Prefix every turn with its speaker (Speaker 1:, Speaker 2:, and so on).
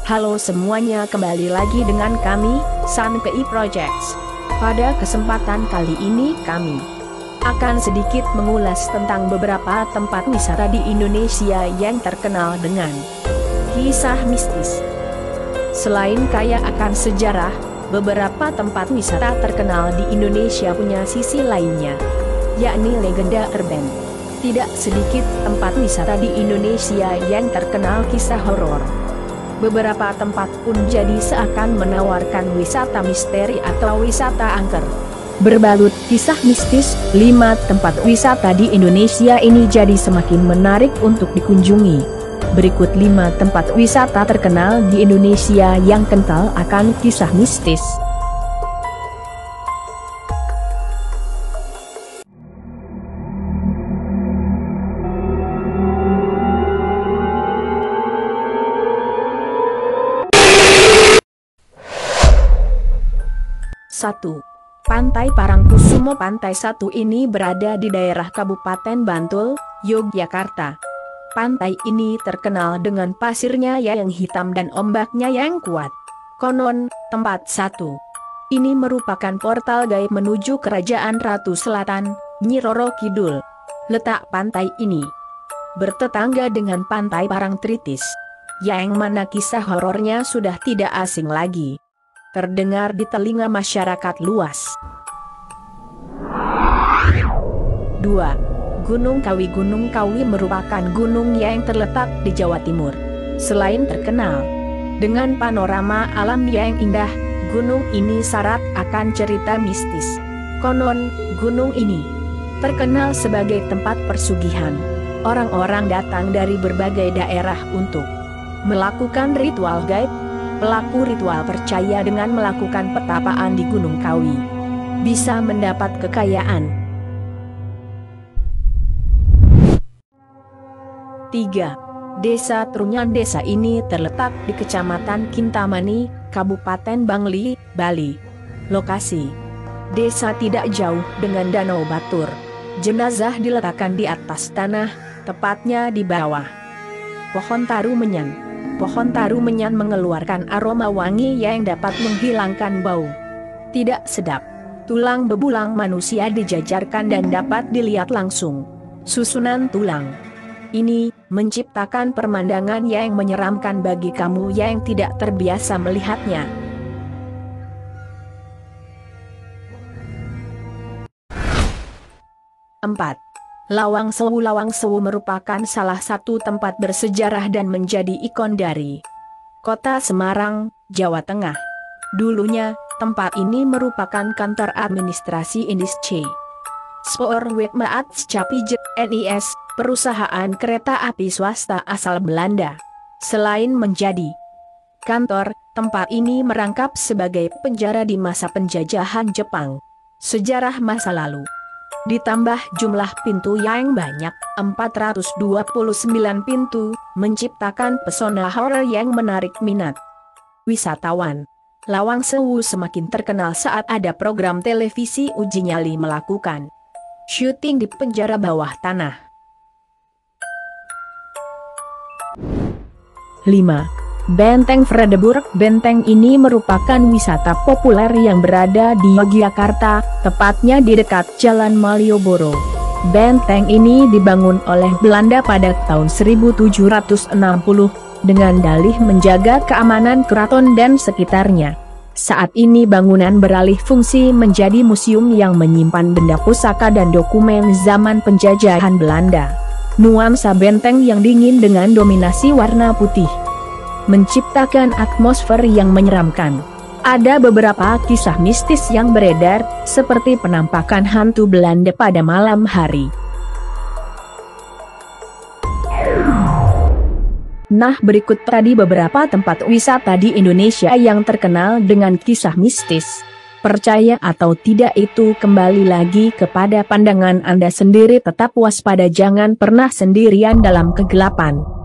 Speaker 1: Halo semuanya, kembali lagi dengan kami, Sanpei Projects. Pada kesempatan kali ini kami akan sedikit mengulas tentang beberapa tempat wisata di Indonesia yang terkenal dengan kisah mistis. Selain kaya akan sejarah, beberapa tempat wisata terkenal di Indonesia punya sisi lainnya, yakni legenda urban. Tidak sedikit tempat wisata di Indonesia yang terkenal kisah horor. Beberapa tempat pun jadi seakan menawarkan wisata misteri atau wisata angker berbalut kisah mistis. 5 tempat wisata di Indonesia ini jadi semakin menarik untuk dikunjungi. Berikut 5 tempat wisata terkenal di Indonesia yang kental akan kisah mistis. Satu. Pantai Parangkusumo. Pantai satu ini berada di daerah Kabupaten Bantul, Yogyakarta. Pantai ini terkenal dengan pasirnya yang hitam dan ombaknya yang kuat. Konon, tempat satu ini merupakan portal gaib menuju Kerajaan Ratu Selatan, Nyi Roro Kidul. Letak pantai ini bertetangga dengan Pantai Parangtritis, yang mana kisah horornya sudah tidak asing lagi terdengar di telinga masyarakat luas. 2. Gunung Kawi. Gunung Kawi merupakan gunung yang terletak di Jawa Timur. Selain terkenal dengan panorama alam yang indah, gunung ini syarat akan cerita mistis. Konon, gunung ini terkenal sebagai tempat persugihan. Orang-orang datang dari berbagai daerah untuk melakukan ritual gaib. Pelaku ritual percaya dengan melakukan petapaan di Gunung Kawi bisa mendapat kekayaan. 3. Desa Trunyan. Desa ini terletak di Kecamatan Kintamani, Kabupaten Bangli, Bali. Lokasi desa tidak jauh dengan Danau Batur. Jenazah diletakkan di atas tanah, tepatnya di bawah pohon taru menyan. Pohon taru menyan mengeluarkan aroma wangi yang dapat menghilangkan bau tidak sedap. Tulang belulang manusia dijajarkan dan dapat dilihat langsung. Susunan tulang ini menciptakan pemandangan yang menyeramkan bagi kamu yang tidak terbiasa melihatnya. 4. Lawang Sewu. Lawang Sewu merupakan salah satu tempat bersejarah dan menjadi ikon dari Kota Semarang, Jawa Tengah. Dulunya, tempat ini merupakan kantor administrasi Indische Spoorwegmaatschappij NIS, perusahaan kereta api swasta asal Belanda. Selain menjadi kantor, tempat ini merangkap sebagai penjara di masa penjajahan Jepang. Sejarah masa lalu ditambah jumlah pintu yang banyak, 429 pintu, menciptakan pesona horor yang menarik minat wisatawan. Lawang Sewu semakin terkenal saat ada program televisi Uji Nyali melakukan syuting di penjara bawah tanah. 5. Benteng Vredeburg. Benteng ini merupakan wisata populer yang berada di Yogyakarta, tepatnya di dekat Jalan Malioboro. Benteng ini dibangun oleh Belanda pada tahun 1760 dengan dalih menjaga keamanan keraton dan sekitarnya. Saat ini bangunan beralih fungsi menjadi museum yang menyimpan benda pusaka dan dokumen zaman penjajahan Belanda. Nuansa benteng yang dingin dengan dominasi warna putih menciptakan atmosfer yang menyeramkan. Ada beberapa kisah mistis yang beredar, seperti penampakan hantu Belanda pada malam hari. Nah, berikut tadi beberapa tempat wisata di Indonesia yang terkenal dengan kisah mistis. Percaya atau tidak itu kembali lagi kepada pandangan Anda sendiri. Tetap waspada, jangan pernah sendirian dalam kegelapan.